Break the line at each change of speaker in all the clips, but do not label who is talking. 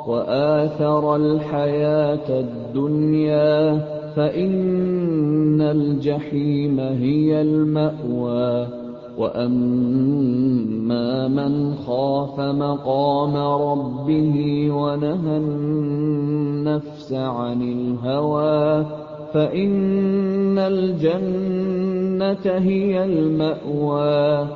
وآثر الحياة الدنيا فإن الجحيم هي المأوى وأما من خاف مقام ربه ونهى النفس عن الهوى فإن الجنة هي المأوى.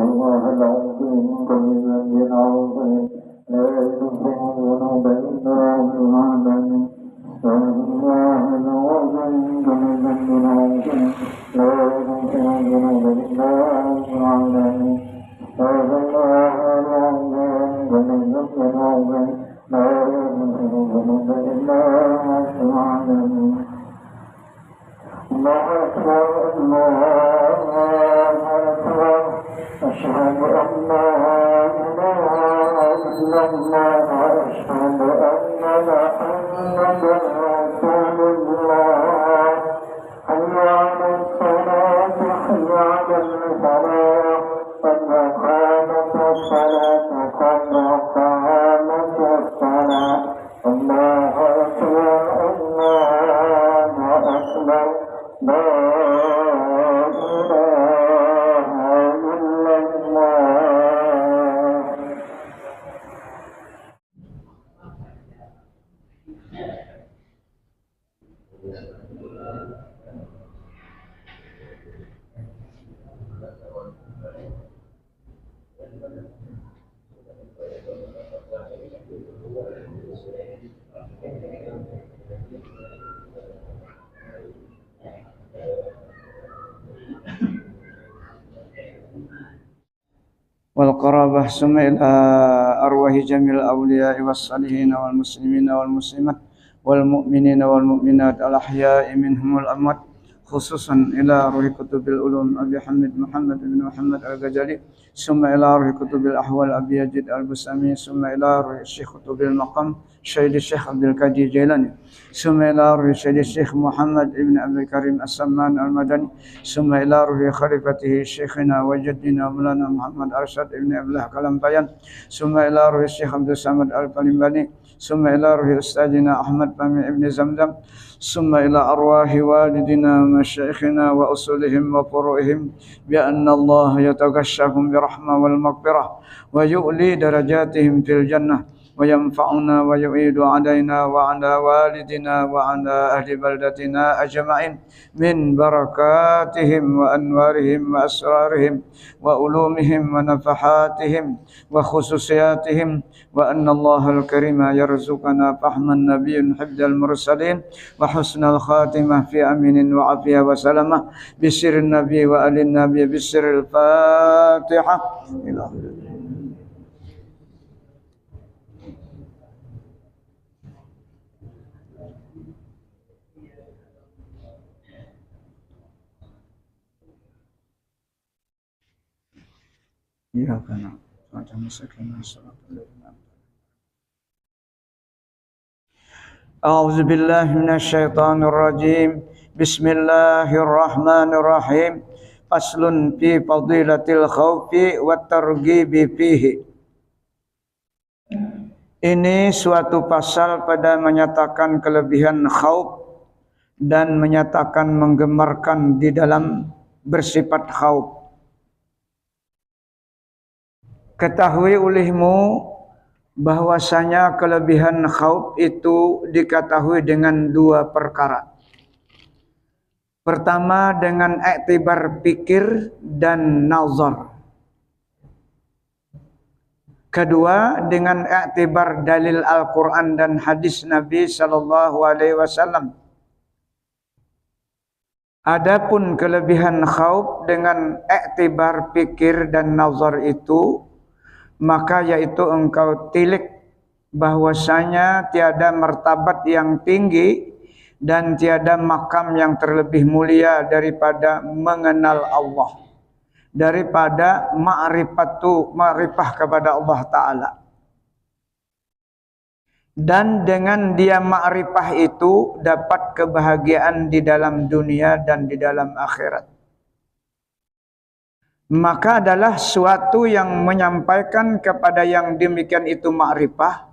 الله العظيم كل ذنب عظيم لا يغفر ذنوب إلا هو العظيم الله العظيم كل ذنب عظيم لا يغفر ذنوب إلا هو العظيم الله العظيم كل ذنب عظيم لا يغفر ذنوب إلا هو العظيم. الله أكبر الله أكبر أشهد أن لا إله إلا الله أشهد أن محمدا رسول الله حي على الصلاة حي على الفلاح قد قامت الصلاة قد قامت الصلاة الله أكبر الله أكبر لا إله إلا الله.
والقرابة ثم إلى أرواح جميع الأولياء والصالحين والمسلمين والمسلمات والمؤمنين والمؤمنات الأحياء منهم والأموات خصوصا إلى روح كتب العلوم أبي حمد محمد بن محمد الغزالي ثم إلى روح كتب الأحوال أبي يزيد البسامي ثم إلى روح الشيخ كتب المقام سيد الشيخ عبد القادر الجيلاني ثم إلى روح سيد الشيخ محمد بن عبد الكريم السمان المدني ثم إلى روح خليفته شيخنا وجدنا مولانا محمد أرشد بن عبد الله كلامبيان ثم إلى روح الشيخ عبد الصمد البلمباني ثم إلى روح أستاذنا أحمد بامي بن زمزم ثم إلى أرواح والدنا ومشايخنا وأصولهم وفروعهم بأن الله يتغشاهم برحمة والمغفرة ويؤلي درجاتهم في الجنة وينفعنا ويعيد علينا وعلى والدنا وعلى أهل بلدتنا أجمعين من بركاتهم وأنوارهم وأسرارهم وعلومهم ونفحاتهم وخصوصياتهم وأن الله الكريم يرزقنا فهم النبي حفظ المرسلين وحسن الخاتمة في أمين وعافية وسلامة بسر النبي وآل النبي بسر الفاتحة إلى إياك نعبد أعوذ بالله من الشيطان الرجيم بسم الله الرحمن الرحيم فصل في فضيلة الخوف والترغيب فيه. Ini suatu pasal pada menyatakan kelebihan khauf dan menyatakan menggemarkan di dalam bersifat khauf. Ketahui olehmu bahwasanya kelebihan khauf itu diketahui dengan dua perkara. Pertama dengan iktibar pikir dan nazar. Kedua dengan iktibar dalil Al-Quran dan hadis Nabi sallallahu alaihi wasallam. Adapun kelebihan khauf dengan iktibar pikir dan nazar itu, maka yaitu engkau tilik bahwasanya tiada martabat yang tinggi dan tiada makam yang terlebih mulia daripada mengenal Allah, daripada ma'rifah kepada Allah Ta'ala. Dan dengan dia ma'rifah itu dapat kebahagiaan di dalam dunia dan di dalam akhirat. Maka adalah suatu yang menyampaikan kepada yang demikian itu ma'rifah,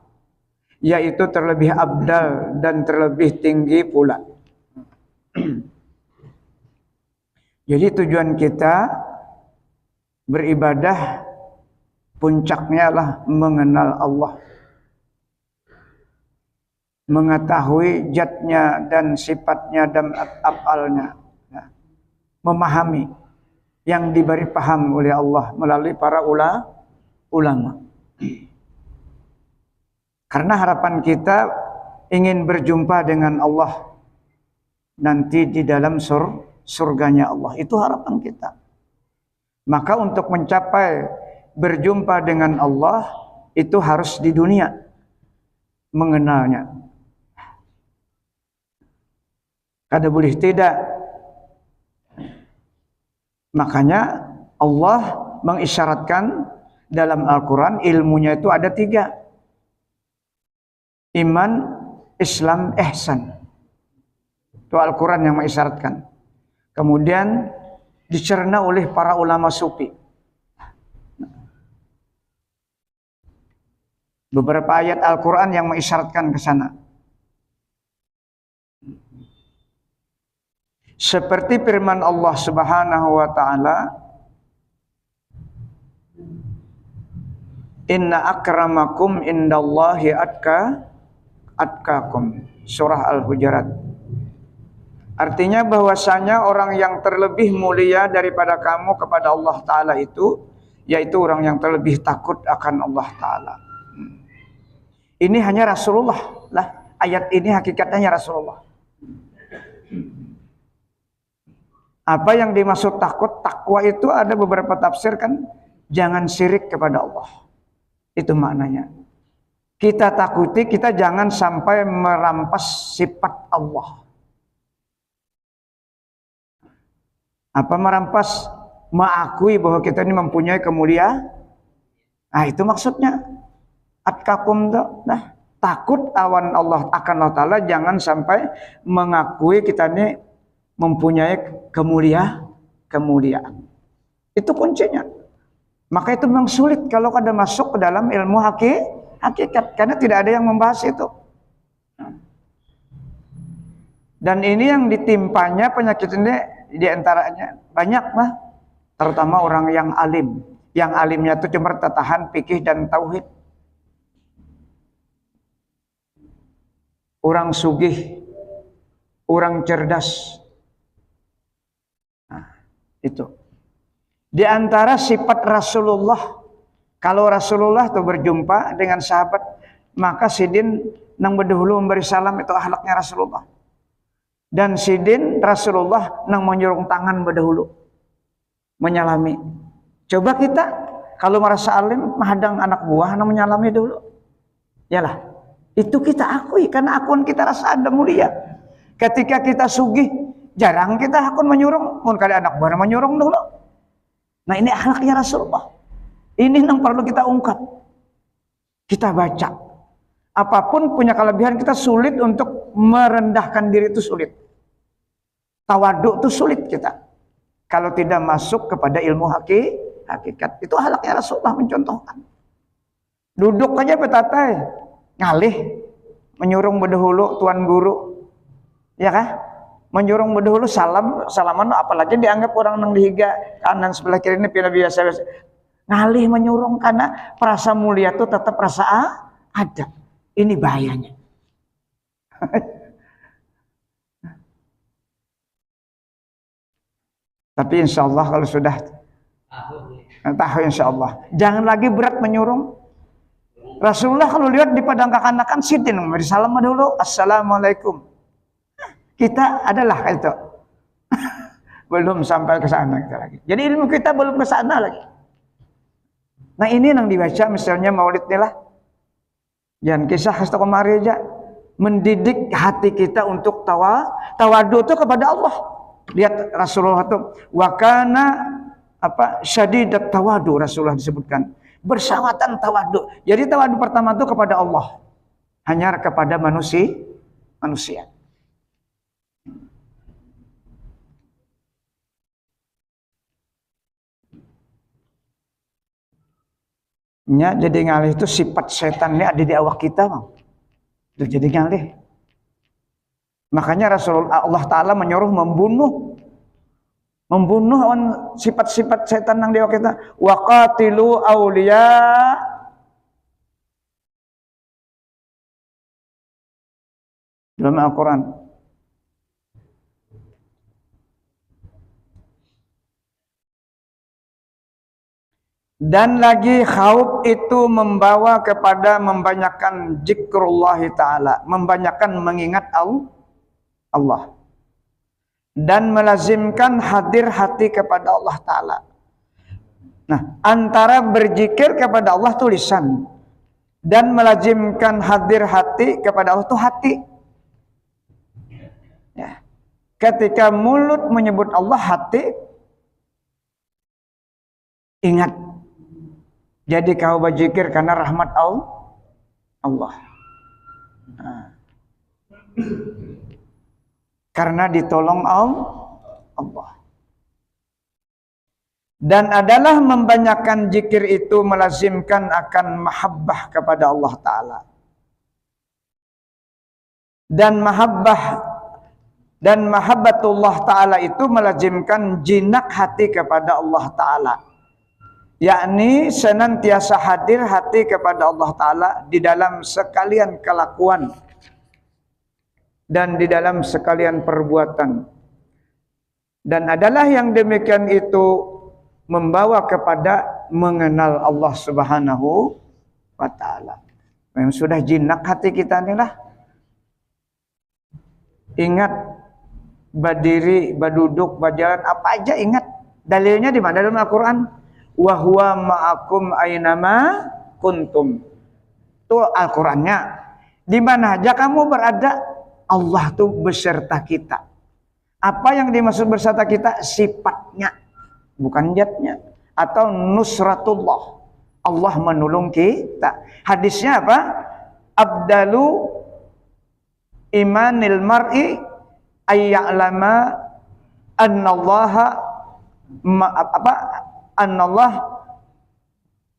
yaitu terlebih abdal dan terlebih tinggi pula. Jadi tujuan kita beribadah puncaknya adalah mengenal Allah, mengetahui zatnya dan sifatnya dan af'alnya, memahami yang diberi paham oleh Allah melalui para ulama. Karena harapan kita ingin berjumpa dengan Allah nanti di dalam surganya Allah. Itu harapan kita. Maka untuk mencapai berjumpa dengan Allah itu harus di dunia mengenalnya. Kada boleh tidak. Makanya Allah mengisyaratkan dalam Al-Quran ilmunya itu ada 3. Iman, Islam, ihsan. Itu Al-Quran yang mengisyaratkan. Kemudian dicerna oleh para ulama sufi. Beberapa ayat Al-Quran yang mengisyaratkan ke sana. Seperti firman Allah Subhanahu wa taala, "Inna akramakum indallahi atqakum." Surah Al-Hujurat. Artinya bahwasanya orang yang terlebih mulia daripada kamu kepada Allah Ta'ala itu, yaitu orang yang terlebih takut akan Allah Ta'ala. Ini hanya Rasulullah lah. Ayat ini hakikatnya Rasulullah. Apa yang dimaksud takut? Takwa itu ada beberapa tafsir kan. Jangan syirik kepada Allah. Itu maknanya. Kita takuti, kita jangan sampai merampas sifat Allah. Apa merampas? Mengakui bahwa kita ini mempunyai kemuliaan. Nah itu maksudnya. Atqakum tuh. Nah, takut awan Allah akan Allah Ta'ala, jangan sampai mengakui kita ini mempunyai kemuliaan. Itu kuncinya. Maka itu memang sulit kalau kada masuk ke dalam ilmu hakikat, karena tidak ada yang membahas itu. Dan ini yang ditimpanya penyakit ini diantaranya banyak lah, terutama orang yang alim. Yang alimnya itu cuma tatahan fikih dan tauhid. orang sugih, orang cerdas. Nah, itu. Di antara sifat Rasulullah, kalau Rasulullah tuh berjumpa dengan sahabat, maka sidin nang berdahulu memberi salam, itu akhlaknya Rasulullah. Dan sidin Rasulullah nang menyurung tangan berdahulu menyalami. Coba kita kalau merasa alim menghadang anak buah nang menyalami dulu. Yalah, itu kita akui karena akun kita rasa ada mulia. Ketika kita sugih, jarang kita akun menyurung, mun kali anak buah menyurung dulu. Nah, ini akhlaknya Rasulullah. Ini yang perlu kita ungkap. Kita baca. Apapun punya kelebihan, kita sulit untuk merendahkan diri, itu sulit. Tawaduk itu sulit kita. Kalau tidak masuk kepada ilmu hakikat. Itu akhlaknya Rasulullah mencontohkan. Duduk aja betatai, ngalih, menyurung berdahulu tuan guru. Ya kah? Menyurung berdahulu salaman, apalagi dianggap orang nang dihiga kanan sebelah kiri ini pina biasa. Ngalih menyurung karena perasa mulia itu tetap rasa ada. Ini bahayanya. Tapi insya Allah kalau sudah tahu insya Allah, jangan lagi berat menyurung. Rasulullah kalau lihat di padang kekanakan sidin memberi salam dulu, assalamualaikum. Kita adalah itu. Belum sampai ke sana kita lagi. Jadi ilmu kita belum ke sana lagi. Nah, ini yang dibaca misalnya maulid lah. Jangan kisah khas kemari aja. Mendidik hati kita untuk tawadu itu kepada Allah. Lihat Rasulullah itu wakana syadidat tawadu, Rasulullah disebutkan. Bersamatan tawadu. Jadi tawadu pertama itu kepada Allah. Hanya kepada manusia. Ya, jadi ngalih itu sifat setannya ada di awak kita, Bang. Itu jadi ngalih. Makanya Rasulullah Allah Ta'ala menyuruh membunuh sifat-sifat setan yang di awak kita. Waqatilu awliya dalam Al-Quran. Dan lagi khauf itu membawa kepada membanyakan zikrullah ta'ala, membanyakan mengingat Allah, dan melazimkan hadir hati kepada Allah ta'ala. Nah, antara berzikir kepada Allah itu lisan, dan melazimkan hadir hati kepada Allah itu hati. Ya. Ketika mulut menyebut Allah, hati ingat. Jadi kau berzikir karena rahmat Allah. Nah. Karena ditolong Allah. Dan adalah membanyakan zikir itu melazimkan akan mahabbah kepada Allah Ta'ala. Dan mahabbatullah Ta'ala itu melazimkan jinak hati kepada Allah Ta'ala. Yakni senantiasa hadir hati kepada Allah Ta'ala di dalam sekalian kelakuan dan di dalam sekalian perbuatan. Dan adalah yang demikian itu membawa kepada mengenal Allah Subhanahu wa Ta'ala. Memang sudah jinak hati kita inilah. Ingat, berdiri, berduduk, berjalan, apa aja ingat. Dalilnya di mana dalam Al-Quran? Wa huwa ma'akum aynama kuntum. Itu Al-Qur'annya. Di mana aja kamu berada, Allah tuh beserta kita. Apa yang dimaksud beserta kita? Sifatnya, bukan zatnya. Atau nusratullah, Allah menolong kita. Hadisnya apa? Abdalu imanil mar'i ayya'lama annallaha annallah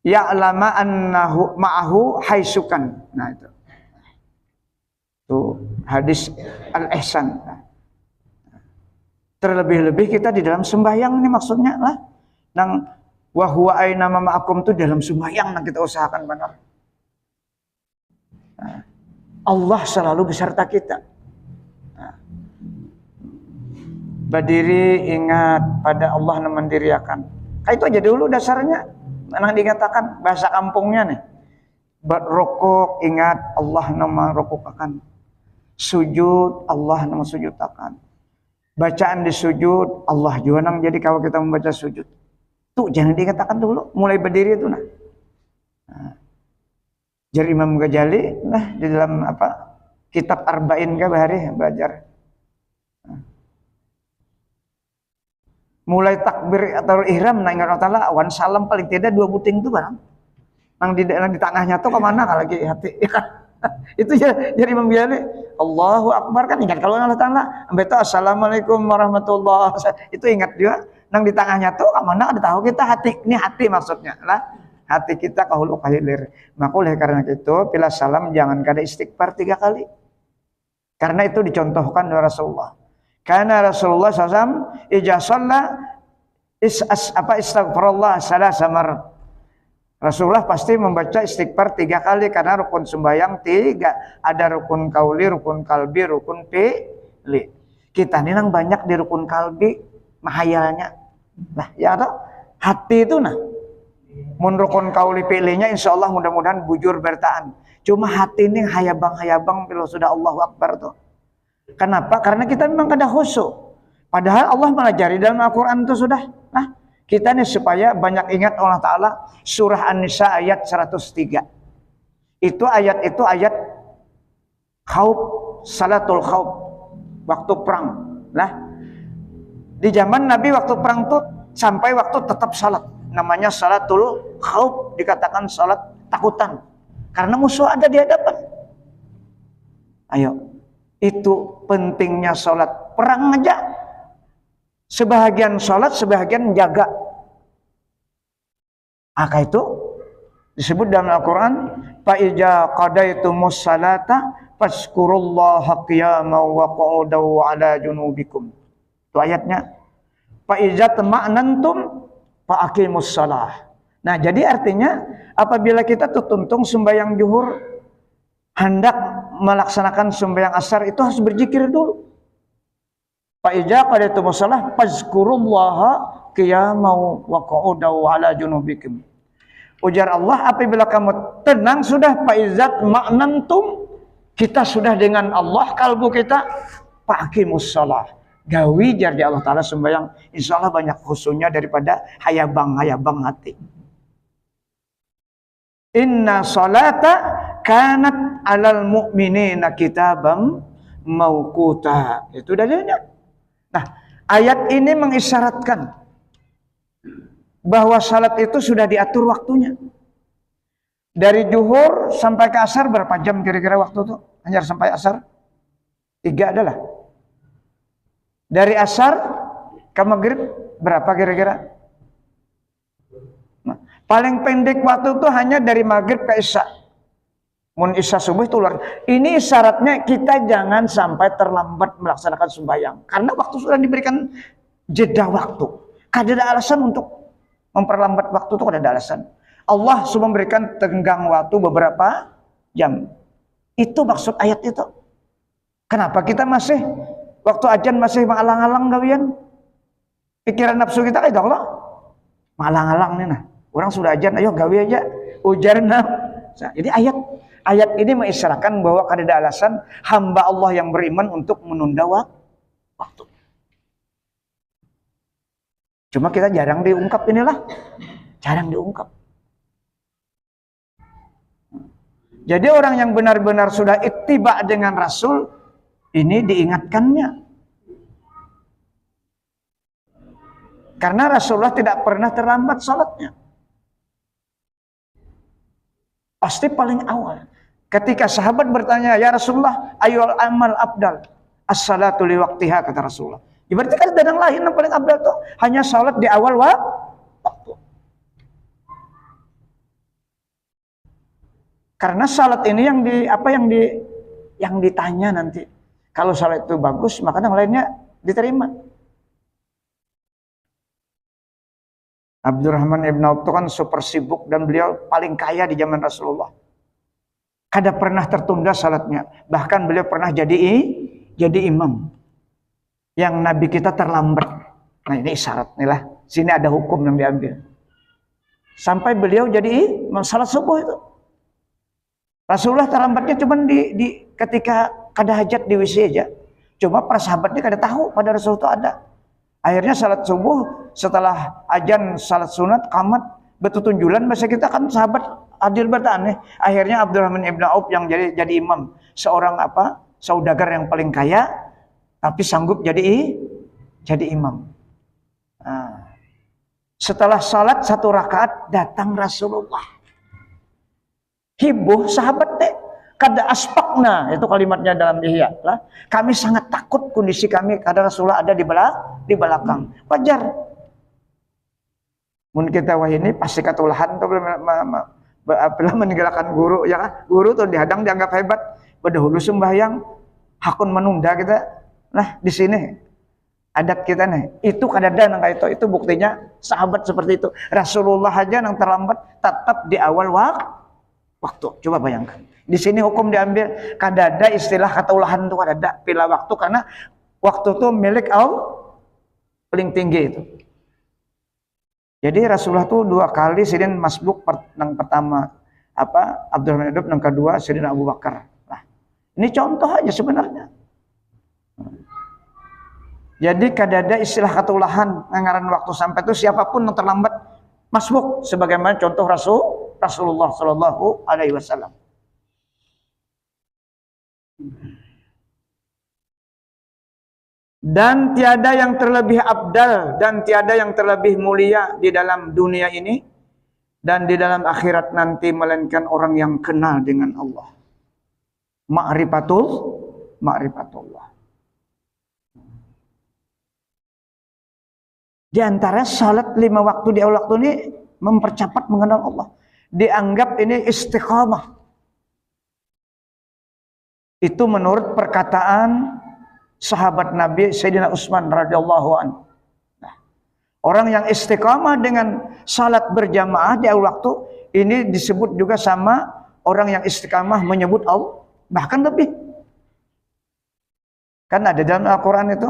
ya'lama annahu ma'ahu haisukan. Nah itu. Tuh hadis Al-Ihsan. Terlebih-lebih kita di dalam sembahyang ini maksudnya lah. Nang wa huwa aina ma'akum itu dalam sembahyang nang kita usahakan benar. Nah, Allah selalu beserta kita. Nah, berdiri ingat pada Allah yang mendiriakan. Itu aja dulu dasarnya. Memang dikatakan bahasa kampungnya nih. Berrukuk ingat Allah nama rukukakan. Sujud Allah nama sujudkan. Bacaan di sujud Allah juga nang jadi kalau kita membaca sujud. Tuh jangan dikatakan dulu mulai berdiri itu nah. Jadi Imam Ghazali nah di dalam apa kitab Arba'in ke bahari belajar. Mulai takbir atau ihram nah ingat Allah Ta'ala awan salam paling tidak 2 buting itu barang. Nang di tengahnya tuh kemana kalau lagi hati ya kan? Itu jadi Imam Ghazali Allahu Akbar kan ingat kalau Allah Ta'ala sampai itu Assalamualaikum warahmatullahi itu ingat juga. Nang di tengahnya tuh kemana ada tahu kita hati ini hati maksudnya lah. Hati kita kahulu kahilir. Maka oleh karena itu, bila salam jangan kada istighfar 3 kali. Karena itu dicontohkan oleh Rasulullah. Karena Rasulullah SAW ijazallah istighfarullah salah samar. Rasulullah pasti membaca istighfar 3 kali karena rukun sembahyang 3. Ada rukun kauli, rukun kalbi, rukun fi'li. Kita ini nang banyak di rukun kalbi mahayalnya. Nah, ya ada hati itu nah. Mun rukun kauli pilihnya insya Allah mudah-mudahan bujur bertahan. Cuma hati ini hayabang-hayabang bila sudah Allahu Akbar tuh. Kenapa? Karena kita memang kada khusyuk. Padahal Allah melajari dalam Al-Quran itu sudah. Nah, kita nih supaya banyak ingat Allah Ta'ala surah An-Nisa ayat 103. Itu ayat khauf, salatul khauf. Waktu perang. Nah, di zaman Nabi waktu perang tuh sampai waktu tetap salat. Namanya salatul khauf, dikatakan salat takutan karena musuh ada di hadapan. Ayo, itu pentingnya salat perang aja. Sebahagian salat, sebahagian jaga. Maka itu disebut dalam Al-Quran, fa iza qadaitumus salata fazkurullaha qiyaman wa qu'udan wa ala junubikum. Itu ayatnya. Fa iza tama'nantum fa'aqimus shalah. Nah, jadi artinya apabila kita tuntung sembahyang zuhur hendak melaksanakan sembahyang asar itu harus berzikir dulu. Fa iza qadaytumus shalah fazkurullaha qiyaman wa qu'udan wa ala junubikum. Ujar Allah, apabila kamu tenang sudah fa iza ma'nantum, kita sudah dengan Allah kalbu kita, fa'aqimus shalah. Gawi jar di Allah Ta'ala sembahyang, insya Allah banyak khususnya daripada hayabang hati. Inna salata kanat alal mu'minina kitabam mauquta. Itu dalilnya. Nah, ayat ini mengisyaratkan bahwa salat itu sudah diatur waktunya. Dari zuhur sampai ke asar berapa jam kira-kira waktu itu? Hanya sampai asar? 3 adalah. Dari asar ke maghrib berapa kira-kira? Nah, paling pendek waktu itu hanya dari maghrib ke isya. Mun isya subuh itu luar. Ini syaratnya kita jangan sampai terlambat melaksanakan sembahyang. Karena waktu sudah diberikan jeda waktu. Kada ada alasan untuk memperlambat waktu itu, kada ada alasan. Allah sudah memberikan tenggang waktu beberapa jam. Itu maksud ayat itu. Kenapa kita masih waktu ajan masih mengalang-alang gawian? Pikiran nafsu kita kayak Allah mengalang-alang nih nah. Orang sudah ajan, ayo gawi aja. Ujarna. Nah, jadi ayat ini mengisyaratkan bahwa kada ada alasan hamba Allah yang beriman untuk menunda waktu. Cuma kita jarang diungkap inilah. Jarang diungkap. Jadi orang yang benar-benar sudah ittiba dengan Rasul, ini diingatkannya. Karena Rasulullah tidak pernah terlambat salatnya. Pasti paling awal. Ketika sahabat bertanya, ya Rasulullah, ayyul amal abdal? As-salatu li waqtiha, kata Rasulullah. Ya, berarti kan ada yang lain yang paling abdal tuh hanya salat di awal waktu. Karena salat ini yang ditanya nanti. Kalau salat itu bagus, maka yang lainnya diterima. Abdurrahman ibn Auf itu kan super sibuk dan beliau paling kaya di zaman Rasulullah. kada pernah tertunda salatnya. Bahkan beliau pernah jadi imam. Yang Nabi kita terlambat. Nah ini isyarat nih lah. Sini ada hukum yang diambil. Sampai beliau jadi salat subuh itu. Rasulullah terlambatnya cuma di ketika kada hajat di WC aja. Cuma para sahabatnya kada tahu pada Rasul itu ada. Akhirnya salat subuh setelah ajan salat sunat qamat betutunjulan bahasa kita kan sahabat adil bertanya. Akhirnya Abdurrahman ibn Auf yang jadi imam, seorang saudagar yang paling kaya tapi sanggup jadi imam. Nah, setelah salat 1 rakaat datang Rasulullah. Hibuh sahabat deh. Kada aspakna itu kalimatnya dalam Ihya lah. Kami sangat takut kondisi kami karena Rasulullah ada di belakang. Wajar. Mun kita wah ini pasti katulahan tuh meninggalkan guru ya kan. Guru tuh dihadang dianggap hebat. Berdahulu sembahyang hakun menunda kita. Nah di sini adat kita nih, itu kadada nang itu buktinya sahabat seperti itu. Rasulullah aja yang terlambat tetap di awal waktu. Coba bayangkan. Di sini hukum diambil kadada istilah kataulahan itu kadada pilih waktu karena waktu itu milik Allah paling tinggi itu. Jadi Rasulullah tuh 2 kali sidin masbuk yang pertama Abdurrahman ibn Auf, yang kedua sidin Abu Bakar. Nah, ini contoh aja sebenarnya. Jadi kadada istilah katulahan nganggaran waktu sampai itu siapapun yang terlambat masbuk sebagaimana contoh Rasulullah Shallallahu Alaihi Wasallam. Dan tiada yang terlebih abdal dan tiada yang terlebih mulia di dalam dunia ini dan di dalam akhirat nanti melainkan orang yang kenal dengan Allah. Ma'rifatullah. Di antara salat 5 waktu di awal waktu ini mempercepat mengenal Allah. Dianggap ini istiqamah. Itu menurut perkataan sahabat Nabi Sayyidina Utsman radhiyallahu anhu. Nah, orang yang istiqamah dengan salat berjamaah di awal waktu ini disebut juga sama orang yang istiqamah menyebut Allah, bahkan lebih. Kan ada dalam Al-Qur'an itu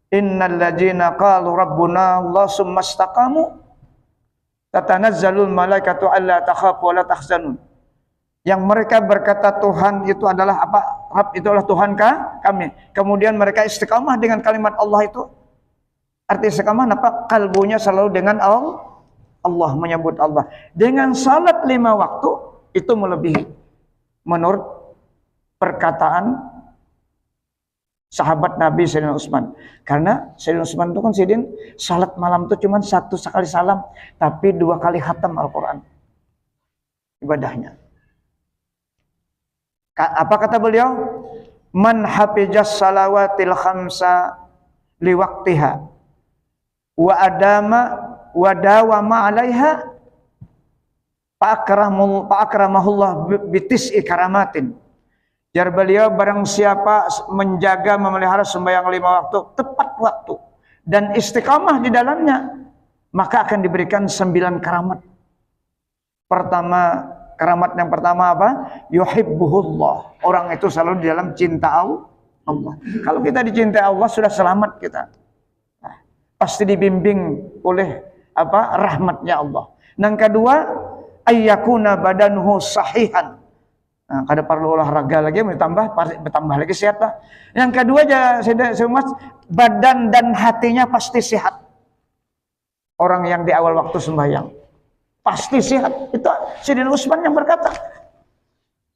innal ladzina qalu rabbuna Allah summa istaqamu tatanazzalul malaikatu alla takhafu wa la tahzanun. Yang mereka berkata Tuhan itu adalah Rabb itu adalah Tuhan kami. Kemudian mereka istiqamah dengan kalimat Allah itu. Arti istiqamah apa? Kalbunya selalu dengan Allah menyebut Allah. Dengan salat 5 waktu itu melebihi menurut perkataan sahabat Nabi Sayyidina Utsman. Karena Sayyidina Utsman itu kan salat malam itu cuma 1 kali salam, tapi 2 kali khatam Al-Quran ibadahnya. Apa kata beliau? Man hafizas salawatil khamsa liwaqtiha wa dawama 'alaiha fa'akramahullah bitis'i karamatin. Jar beliau barang siapa menjaga memelihara sembahyang 5 waktu tepat waktu dan istiqamah di dalamnya maka akan diberikan 9 karamat. Karamat yang pertama apa? Yuhibbuhullah. Orang itu selalu di dalam cinta Allah. Kalau kita dicintai Allah sudah selamat kita. Nah, pasti dibimbing oleh rahmatnya Allah. Yang kedua, ayyakuna badanuhu sahihan. Nah, kada perlu olahraga lagi, bertambah lagi sehat lah. Yang kedua badan dan hatinya pasti sehat. Orang yang di awal waktu sembahyang pasti sehat. Itu Sayyidina Utsman yang berkata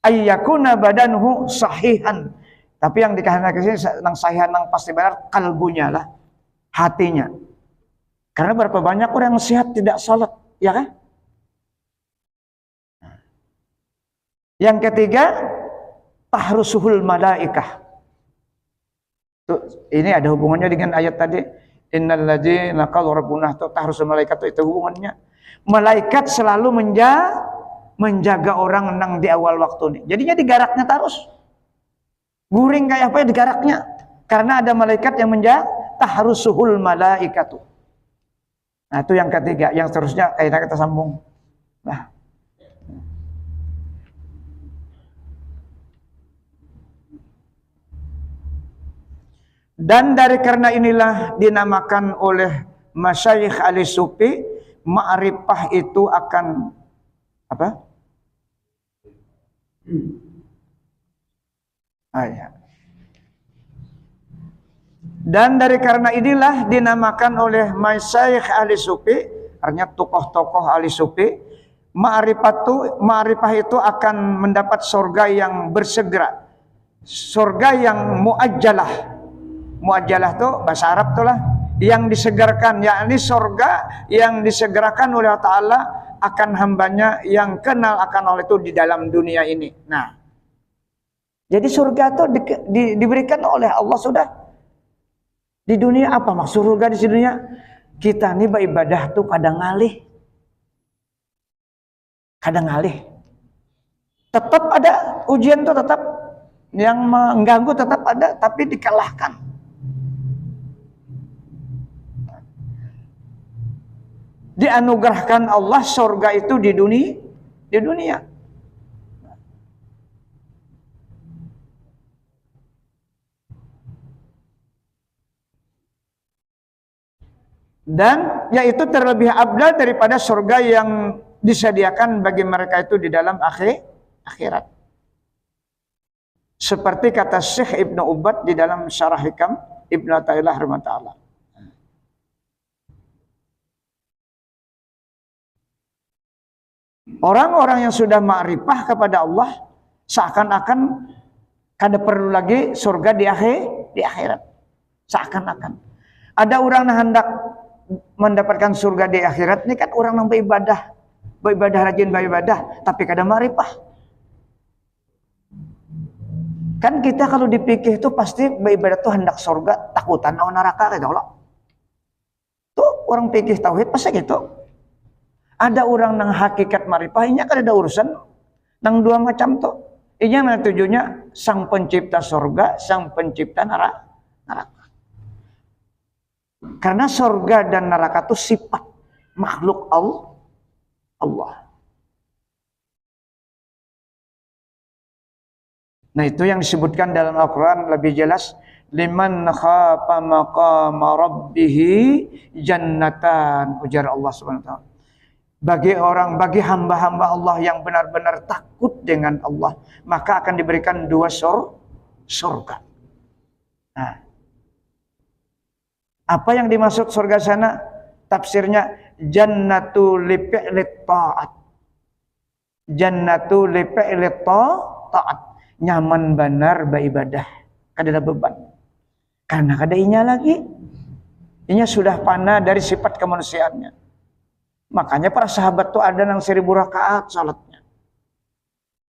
ayyakuna badanhu sahihan. Tapi yang dikehendaki nang sahihan nang pasti benar kalbunya lah, hatinya. Karena berapa banyak orang yang sehat tidak salat, ya kan? Yang ketiga, tahrusuhul malaikah. Ini ada hubungannya dengan ayat tadi. Innal ladzina qalu rabbuna tahrusul malaikat, itu hubungannya. Malaikat selalu menjaga orang nang di awal waktu ini. Jadinya digaraknya terus. Guring kayak apa ya digaraknya. Karena ada malaikat yang menjaga, tahrusuhul malaikatu. Nah, itu yang ketiga. Yang seterusnya kita sambung. Nah. Dan dari karena inilah dinamakan oleh Masyayikh ahli sufi, ma'rifah itu akan apa? Ya. Dan dari karena inilah dinamakan oleh Masyayikh ahli sufi, artinya tokoh-tokoh ahli sufi, ma'rifah itu akan mendapat surga yang bersegera, surga yang muajjalah. Muajjalah tuh bahasa Arab tuh lah, yang disegarkan, yakni surga yang disegerakan oleh Allah Ta'ala akan hambanya yang kenal akan Allah itu di dalam dunia ini. Nah, jadi surga itu diberikan oleh Allah sudah. Di dunia apa maksud surga di dunia? Kita nih beribadah tuh kadang ngalih. Kadang ngalih. Tetap ada ujian tuh, tetap yang mengganggu tetap ada, tapi dikalahkan. Dianugerahkan Allah surga itu di dunia. Dan yaitu terlebih abdal daripada surga yang disediakan bagi mereka itu di dalam akhirat. Seperti kata Syekh Ibnu Ubad di dalam Syarah Hikam Ibnu Athaillah rahimahullah. Orang-orang yang sudah ma'rifah kepada Allah seakan-akan kada perlu lagi surga di akhirat. Seakan-akan. Ada orang yang hendak mendapatkan surga di akhirat ini kan orang yang beribadah rajin beribadah, tapi kada ma'rifah. Kan kita kalau dipikir itu pasti beribadah itu hendak surga, takutan lawan neraka gitu loh. Tuh orang pikir tauhid pasti gitu. Ada orang nang hakikat marifah, inya kan ada urusan nang dua macam tuh. Inya nang tujuannya sang pencipta surga, sang pencipta neraka. Karena surga dan neraka itu sifat makhluk Allah. Nah itu yang disebutkan dalam Al-Quran lebih jelas. Liman khafa maqama rabbihi jannatan, ujar Allah Subhanahu wa ta'ala. Bagi hamba-hamba Allah yang benar-benar takut dengan Allah, maka akan diberikan dua surga. Nah, apa yang dimaksud surga sana? Tafsirnya jannatul lifi'lit ta'at. Jannatul lifi'lit ta'at. Nyaman benar beribadah. Kada ada beban. Karena kada inya lagi. Inya sudah fana dari sifat kemanusiaannya. Makanya para sahabat tuh ada nang 1000 rakaat salatnya.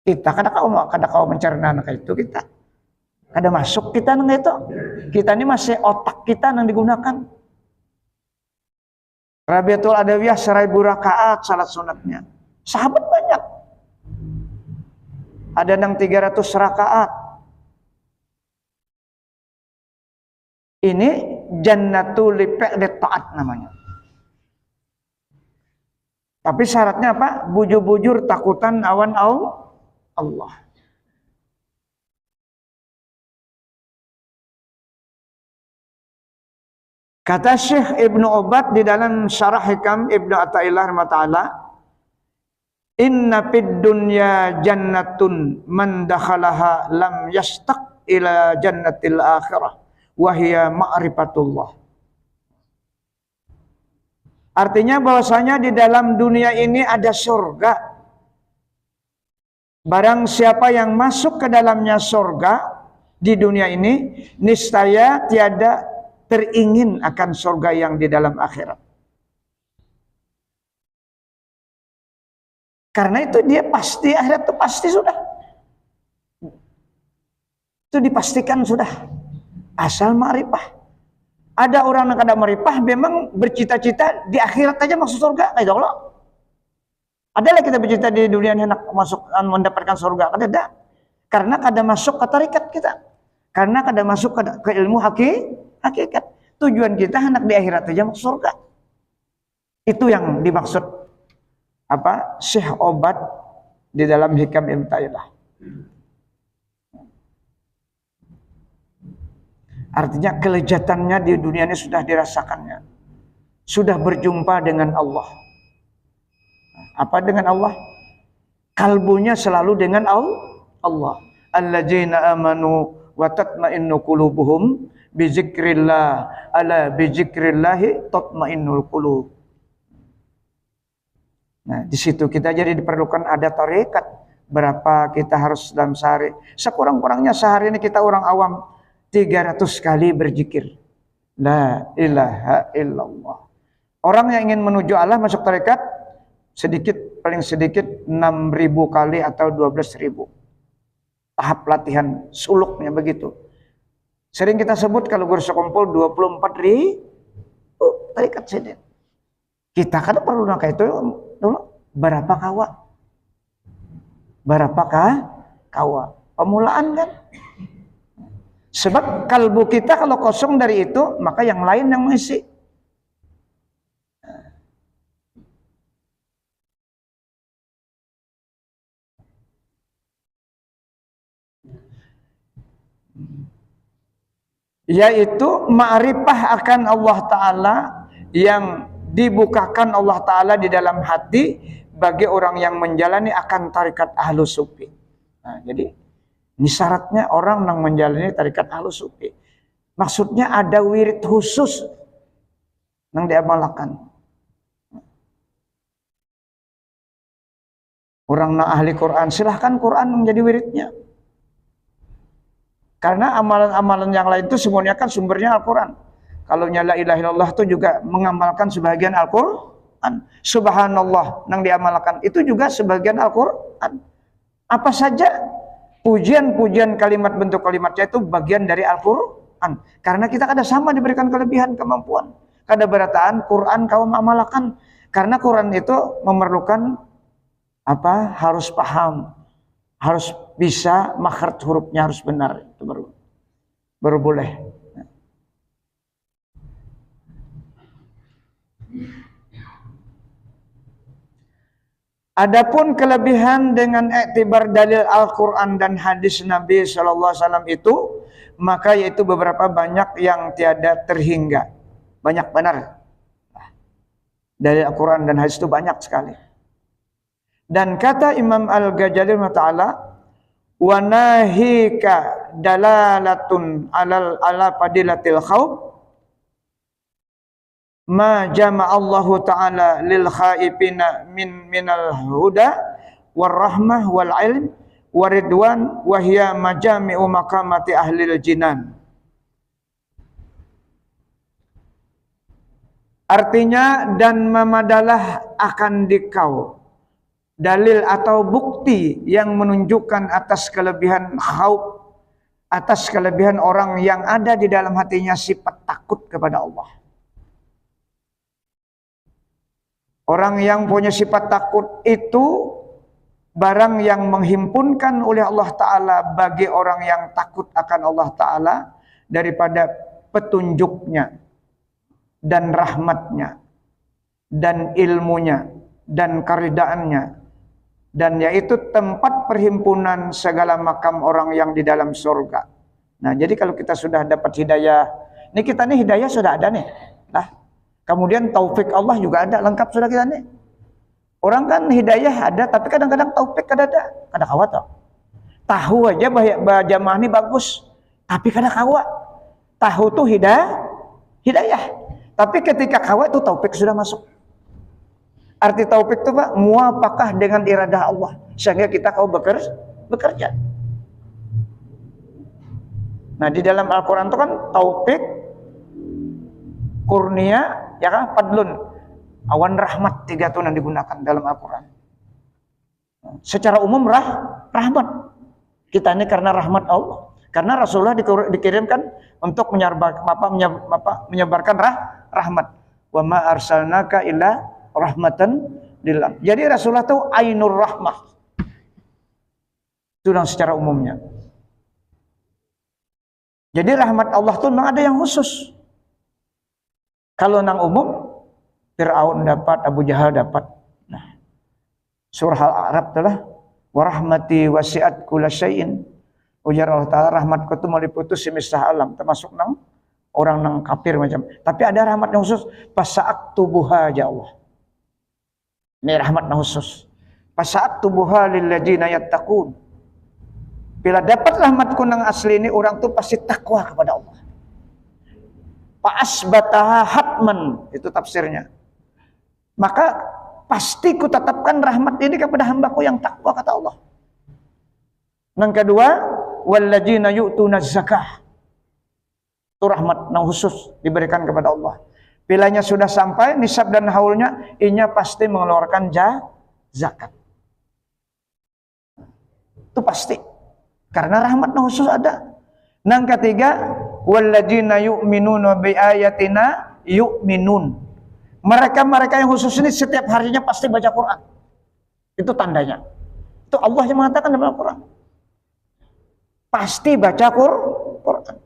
Kita kada kau mencerna anak itu kita. Kada masuk kita nang itu. Kita ini masih otak kita nang digunakan. Rabiatul Adawiyah 1000 rakaat salat sunatnya. Sahabat banyak. Ada nang 300 rakaat. Ini jannatul lifi'lit ta'at namanya. Tapi syaratnya apa? Bujur-bujur takutan awan Allah. Kata Syekh Ibnu Ubad di dalam Syarah Hikam Ibnu Athaillah rahimahullah, inna fid dunya jannatun man dakhalaha lam yastaq ila jannatil akhirah wa hiya ma'rifatullah. Artinya bahwasanya di dalam dunia ini ada surga. Barang siapa yang masuk ke dalamnya surga di dunia ini, niscaya tiada teringin akan surga yang di dalam akhirat. Karena itu dia pasti, akhirat itu pasti sudah. Itu dipastikan sudah. Asal ma'rifah. Ada orang yang kada marifah memang bercita-cita di akhirat aja masuk surga, kayak Allah. Adalah kita bercita di dunia ini hendak masuk mendapatkan surga, kada ada. Karena kada masuk ke tarikat kita. Karena kada masuk ke ilmu hakikat. Tujuan kita hendak di akhirat aja masuk surga. Itu yang dimaksud apa? Syekh Ubad di dalam Hikam Ibnu Athaillah. Artinya kelezatannya di dunia ini sudah dirasakannya. Sudah berjumpa dengan Allah. Apa dengan Allah? Kalbunya selalu dengan Allah. Alladzina amanu wa tatma'innu qulubuhum bi dzikrillah. Ala bi dzikrillah tatma'innul qulub. Nah, di situ kita jadi diperlukan ada tarekat. Berapa kita harus dalam sehari? Sekurang-kurangnya sehari ini kita orang awam 300 kali berzikir. La ilaha illallah. Orang yang ingin menuju Allah masuk tarekat sedikit, paling sedikit 6.000 kali atau 12.000. Tahap latihan suluknya begitu. Sering kita sebut kalau guru sekumpul 24.000 tarekat sedikit. Kita kan perlu naka itu dulu berapa kawa? Berapakah kawa? Pemulaan kan? Sebab kalbu kita kalau kosong dari itu, maka yang lain yang mengisi. Yaitu ma'rifah akan Allah Ta'ala yang dibukakan Allah Ta'ala di dalam hati bagi orang yang menjalani akan tarikat Ahlus Sufi. Nah, jadi ini syaratnya orang yang menjalani tarikat Ahlus Sufi. Maksudnya ada wirid khusus yang diamalkan. Orang yang ahli Quran, silahkan Quran menjadi wiridnya. Karena amalan-amalan yang lain itu semuanya kan sumbernya Al-Quran. Kalau la ilaha illallah itu juga mengamalkan sebagian Al-Quran. Subhanallah yang diamalkan itu juga sebagian Al-Quran. Apa saja pujian-pujian kalimat bentuk kalimatnya itu bagian dari Al-Quran. Karena kita ada sama diberikan kelebihan kemampuan. Kada berataan Quran kau mengamalkan. Karena Quran itu memerlukan apa? Harus paham, harus bisa makhraj hurufnya harus benar, itu baru boleh. Adapun kelebihan dengan iktibar dalil Al-Quran dan hadis Nabi SAW itu, maka yaitu beberapa banyak yang tiada terhingga. Banyak benar. Dalil Al-Quran dan hadis itu banyak sekali. Dan kata Imam Al-Ghazali Ta'ala, wa nahika dalalatun ala fadilatil khawf ma jama'allahu ta'ala lil khaifina minal huda war rahmah wal ilm waridwan wa hiya majami'u maqamati ahlil jinan. Artinya, dan memadalah akan dikau dalil atau bukti yang menunjukkan atas kelebihan khauf, atas kelebihan orang yang ada di dalam hatinya sifat takut kepada Allah. Orang yang punya sifat takut itu barang yang menghimpunkan oleh Allah Ta'ala bagi orang yang takut akan Allah Ta'ala daripada petunjuknya dan rahmatnya dan ilmunya dan karidaannya, dan yaitu tempat perhimpunan segala makam orang yang di dalam surga. Nah, jadi kalau kita sudah dapat hidayah, ini kita nih hidayah sudah ada nih. Nah, kemudian taufik Allah juga ada, lengkap sudah kita nih. Orang kan hidayah ada, tapi kadang-kadang taufik kada ada. Kada kawa tau. Tahu aja bahwa jamaah ini bagus, tapi kada kawa. Tahu tuh hidayah. Tapi ketika kawa itu taufik sudah masuk. Arti taufik itu Pak, muapakah dengan iradah Allah sehingga kita kau bekerja. Nah, di dalam Al-Quran itu kan taufik, kurnia, ya kan, fadlun, awan rahmat, 3 itu yang digunakan dalam Al-Quran. Secara umum rahmat. Kita ini karena rahmat Allah. Karena Rasulullah dikirimkan untuk menyebarkan rahmat. Wa ma arsalnaka illa rahmatan lil alamin. Jadi Rasulullah itu ainur rahmah. Itu yang secara umumnya. Jadi rahmat Allah itu memang ada yang khusus. Kalau nang umum, Fir'aun dapat, Abu Jahal dapat. Nah, surah Al-A'raf adalah wa rahmati wasi'at kulla syai'in Ujar Allah Ta'ala, rahmatku itu meliputi semisah alam, termasuk nang orang nang kafir macam. Tapi ada rahmat yang khusus, pasaat tubuha ya Allah. Ini rahmat yang khusus. Pasaat tubuha lilladzina yattaqun. Bila dapat rahmatku nang asli ini, orang tuh pasti takwa kepada Allah. Fa'asbataha hatman, itu tafsirnya. Maka pasti ku tetapkan rahmat ini kepada hambaku yang takwa, kata Allah. Yang kedua, walladzina yu'tuna zakah. Itu rahmat yang khusus diberikan kepada Allah. Bilanya sudah sampai nisab dan haulnya, inya pasti mengeluarkan zakat. Itu pasti. Karena rahmat yang khusus ada. Yang ketiga, walladzina yu'minuna bi ayatina yu'minun. Mereka-mereka yang khusus ini setiap harinya pasti baca Quran. Itu tandanya. Itu Allah yang mengatakan dalam Al-Quran. Pasti baca Quran.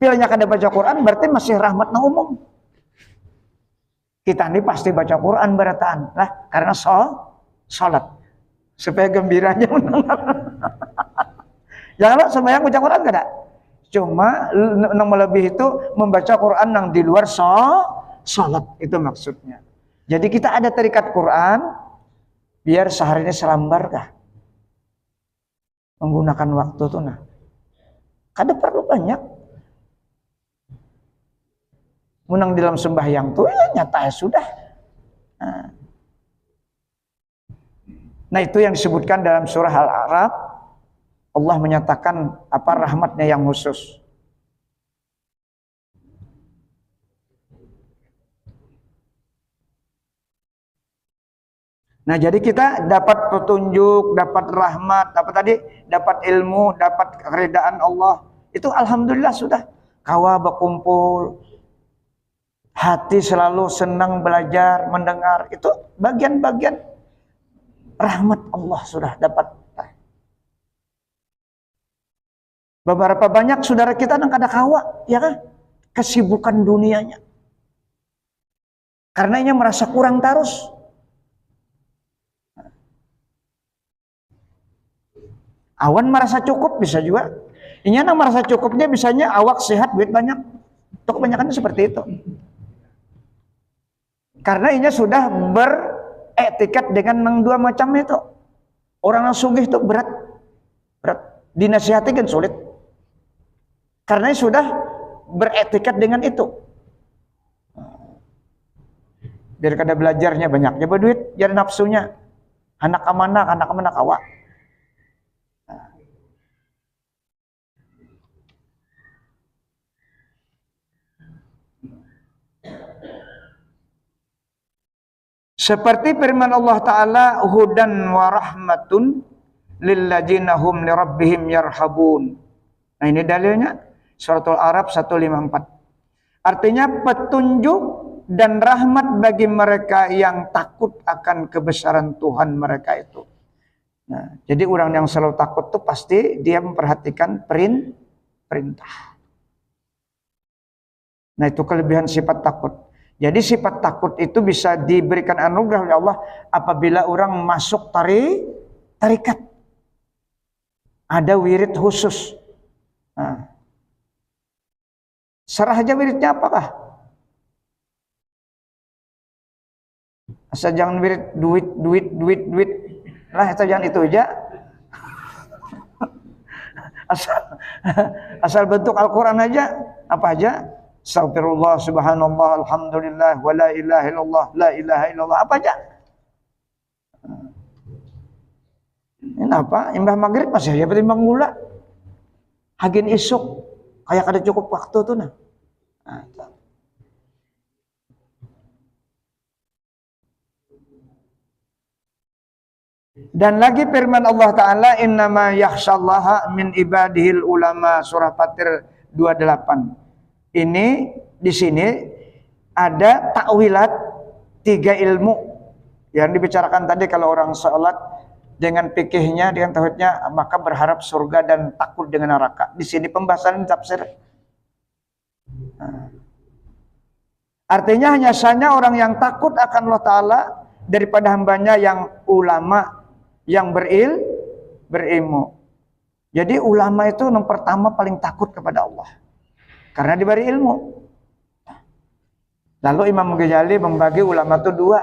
Bilanya kada baca Quran berarti masih rahmat na umum. Kita ini pasti baca Quran berataan. Lah, karena salat. Supaya gembiranya menang. Janganlah sembahyang baca Quran kada. Cuma yang melebihi itu membaca Quran yang di luar salat, itu maksudnya. Jadi kita ada terikat Quran biar sehari ini selambar kah? Menggunakan waktu tuh nah. Kada perlu banyak. Menang dalam sembahyang tuh ya nyata ya sudah. Nah itu yang disebutkan dalam surah Al-A'raf. Allah menyatakan apa rahmatnya yang khusus. Nah jadi kita dapat petunjuk, dapat rahmat, dapat ilmu, dapat keridaan Allah. Itu alhamdulillah sudah. Kawa berkumpul, hati selalu senang belajar, mendengar. Itu bagian-bagian rahmat Allah sudah dapat. Beberapa banyak saudara kita yang kada kawa, ya kan? Kesibukan dunianya. Karena ia merasa kurang terus. Awan merasa cukup bisa juga. Inya yang merasa cukupnya bisanya awak sehat, duit banyak. Itu kebanyakan seperti itu. Karena inya sudah beretiket dengan yang dua macam itu. Orang yang sugih itu berat. Dinasihati kan sulit. Karena sudah beretiket dengan itu. Biar kada belajarnya banyak, coba duit, jadi nafsunya. Anak amanah awak. Seperti firman Allah Ta'ala, hudan wa rahmatun lilladzina hum lirabbihim yarhabun. Nah ini dalilnya, Suratul A'raf 154. Artinya petunjuk dan rahmat bagi mereka yang takut akan kebesaran Tuhan mereka itu. Nah, jadi orang yang selalu takut itu pasti dia memperhatikan perintah. Nah itu kelebihan sifat takut. Jadi sifat takut itu bisa diberikan anugerah oleh Allah apabila orang masuk tarikat. Ada wirid khusus. Nah. Serah aja wiridnya apakah? Asal jangan wirid duit. Lah itu jangan itu aja. Asal bentuk Al-Quran aja. Apa aja? Astagfirullah, subhanallah, alhamdulillah, wa la ilaha illallah, la ilaha illallah. Apa aja? Ini apa? Imbah maghrib masih aja petimbang gula. Hagin isuk. Kayak ada cukup waktu tuh nah. Dan lagi firman Allah Ta'ala, innama yakhshallaha min ibadihil ulama, surah Fatir 28. Ini di sini ada takwilat 3 ilmu yang dibicarakan tadi. Kalau orang sholat dengan fikihnya, dengan tauhidnya, maka berharap surga dan takut dengan neraka. Di sini pembahasan tafsir. Artinya hanya saja orang yang takut akan Allah Ta'ala daripada hambanya yang ulama, yang berilmu. Jadi ulama itu yang pertama paling takut kepada Allah. Karena diberi ilmu. Lalu Imam Ghazali membagi ulama itu dua.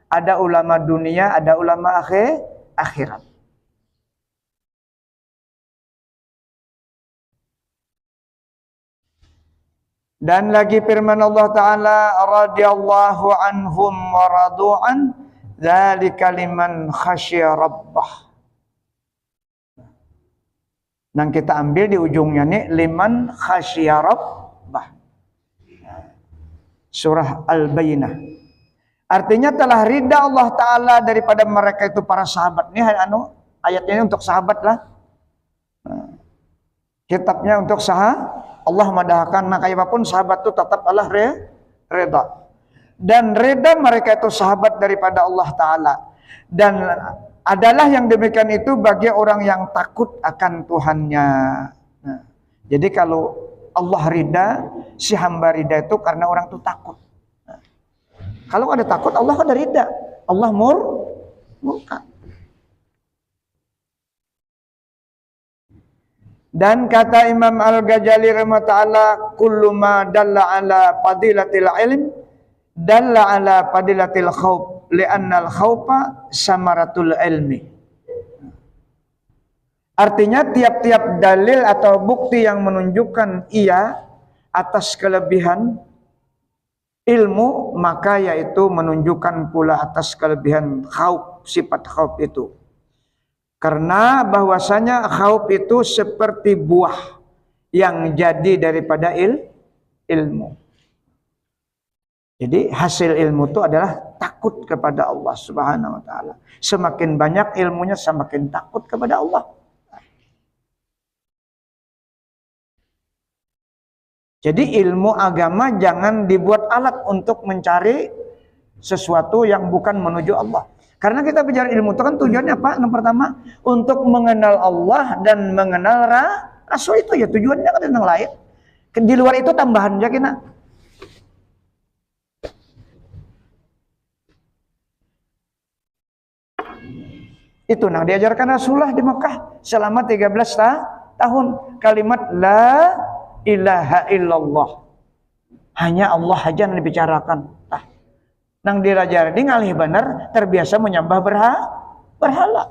Ada ulama dunia, ada ulama akhirat. Dan lagi firman Allah Ta'ala, radhiyallahu anhum wa radu'an, dzalika liman khasya rabbah. Dan kita ambil di ujungnya nih, liman khasya rabbah. Surah Al-Bayyinah. Artinya telah ridha Allah Ta'ala daripada mereka itu para sahabat. Ini ayatnya ini untuk sahabat lah. Kitabnya untuk sahabat. Allah madahkan, nah kayak sahabat itu tetap Allah reda. Dan reda mereka itu sahabat daripada Allah Ta'ala. Dan adalah yang demikian itu bagi orang yang takut akan Tuhannya. Nah, jadi kalau Allah rida, si hamba rida itu karena orang itu takut. Nah, kalau ada takut, Allah ada rida. Allah murka. Dan kata Imam Al-Ghazali rahimahullah, kullu ma dalla ala fadilatil ilm dalla ala fadilatil khauf li'anna al-khaufa samaratul ilmi. Artinya tiap-tiap dalil atau bukti yang menunjukkan ia atas kelebihan ilmu, maka yaitu menunjukkan pula atas kelebihan khauf, sifat khauf itu. Karena bahwasanya khauf itu seperti buah yang jadi daripada ilmu. Jadi hasil ilmu itu adalah takut kepada Allah Subhanahu wa Ta'ala. Semakin banyak ilmunya, semakin takut kepada Allah. Jadi ilmu agama jangan dibuat alat untuk mencari sesuatu yang bukan menuju Allah. Karena kita bicara ilmu itu kan tujuannya apa? Yang pertama, untuk mengenal Allah dan mengenal Rasul itu ya tujuannya kan yang lain. Di luar itu tambahan aja kena. Itu yang diajarkan Rasulullah di Mekah selama 13 tahun. Kalimat la ilaha illallah. Hanya Allah aja yang dibicarakan. Nang dirajar di ngalih benar terbiasa menyembah berhala.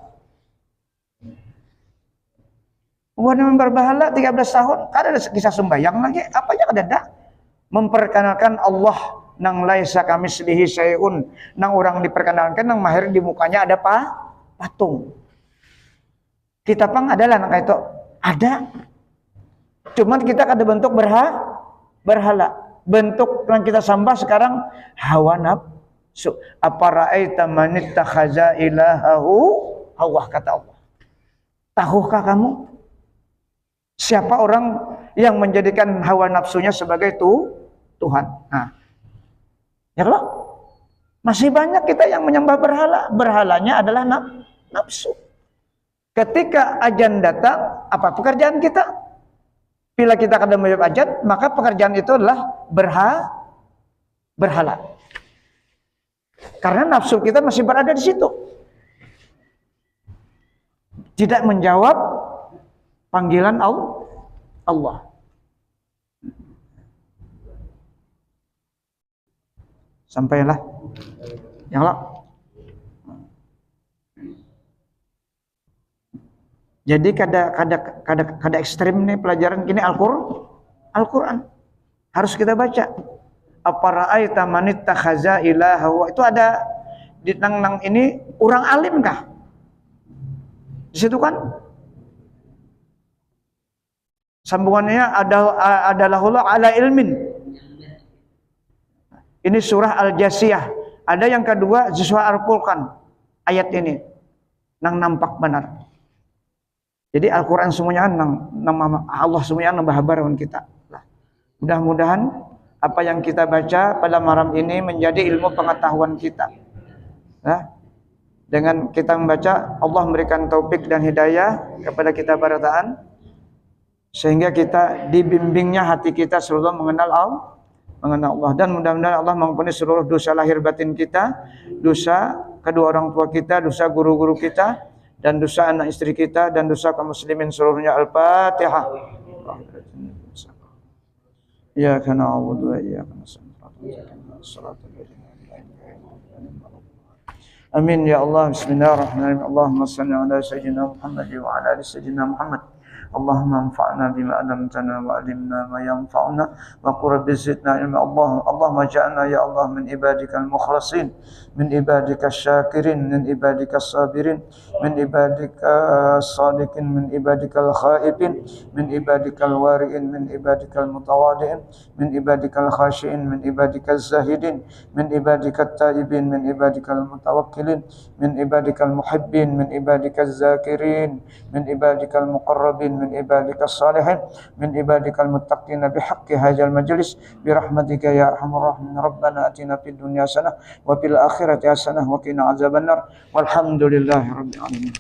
Bukan berhala 13 tahun, kada ada kisah sembahyang lagi, apa aja kada ada. Memperkenalkan Allah nang laisa kamitslihi syai'un, nang orang diperkenalkan nang mahir di mukanya ada patung. Kita pang adalah nang itu ada. Cuman kita kada bentuk berhala. Bentuk yang kita sembah sekarang hawa nafsu. Apara'aita man ittakhadha ilahahu hawa, kata Allah. Tahukah kamu siapa orang yang menjadikan hawa nafsunya sebagai Tuhan? Nah, ya loh, masih banyak kita yang menyembah berhala. Berhalanya adalah nafsu. Ketika ajan datang, apa pekerjaan kita? Bila kita akan menjawab ajan, maka pekerjaan itu adalah berhala. Karena nafsu kita masih berada di situ. Tidak menjawab panggilan Allah. Sampailah. Ya Allah. Jadi kada ekstrim nih pelajaran kini Al-Qur'an. Harus kita baca. Apara'aita man ittakhadha ilahahu, itu ada di nang ini orang alim kah? Di situ kan sambungannya adalah ala ilmin. Ini surah Al-Jasiyah. Ada yang kedua surah Al-Furqan. Ayat ini nang nampak benar. Jadi Al-Qur'an semuanya nang Allah semuanya nambah habaran kita. Mudah-mudahan apa yang kita baca pada malam ini menjadi ilmu pengetahuan kita. Nah, dengan kita membaca, Allah memberikan taufik dan hidayah kepada kita barataan, sehingga kita dibimbingnya hati kita selalu mengenal Allah. Dan mudah-mudahan Allah mengampuni seluruh dosa lahir batin kita, dosa kedua orang tua kita, dosa guru-guru kita, dan dosa anak istri kita dan dosa kaum muslimin seluruhnya. Al-Fatihah. Iyyaka na'budu wa iyyaka nasta'in. Amin ya Allah. Bismillahirrahmanirrahim. Allahumma salli ala sayyidina Muhammad wa ala ali sayyidina Muhammad. Allahumma anfa'na bima 'allamtana wa 'allimna ma yanfa'una wa qur rabbi zidna ilma. Allahumma ja'alna ya Allah min ibadikal mukhlasin, min ibadika syakirin, min ibadika sabirin, min ibadika sadiqin, min ibadikal khaifin, min ibadikal wari'in, min ibadikal mutawadi'in, min ibadikal khashi'in, min ibadikal zahidin, min ibadikal taibin, min ibadikal mutawakkilin, min ibadikal muhibbin, min ibadikal zakirin, min ibadikal muqarrabin, min ibadikal salihin, min ibadikal muttaqin bihaqqi hadzal majlis bi rahmatika ya arhamar rahimin. Rabbana atina fid dunya hasanah wa fil akhirati hasanah wa qina azabannar. Walhamdulillahi rabbil alamin.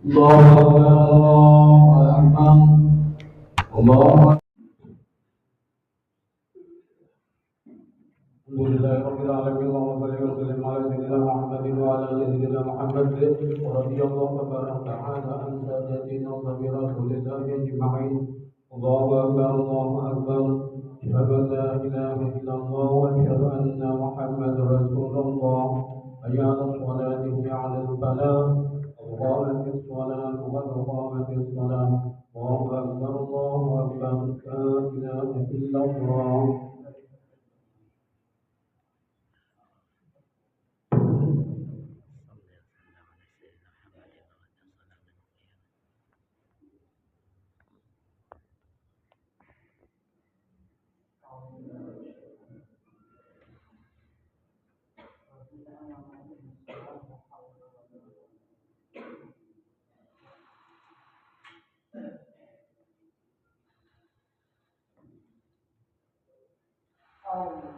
Allahu akbar. Allahu Alhamdulillahi rabbil alamin. Allahumma salli wa sallim ala sayyidina Muhammadin wa ala ali sayyidina Muhammad wa radiyallahu tabaraka ta'ala an saadatina wa sabi rasulillahi ajma'in. Allahu akbar. Allahu akbar. Asyhadu an la ilaha illallah wa asyhadu anna Muhammadar rasulullah. Hayya 'alas salati wa 'alal falah. Qamatis shalah wa qamatis shalah. Allahu akbar. Allahu akbar. La ilaha illallah.
Allah.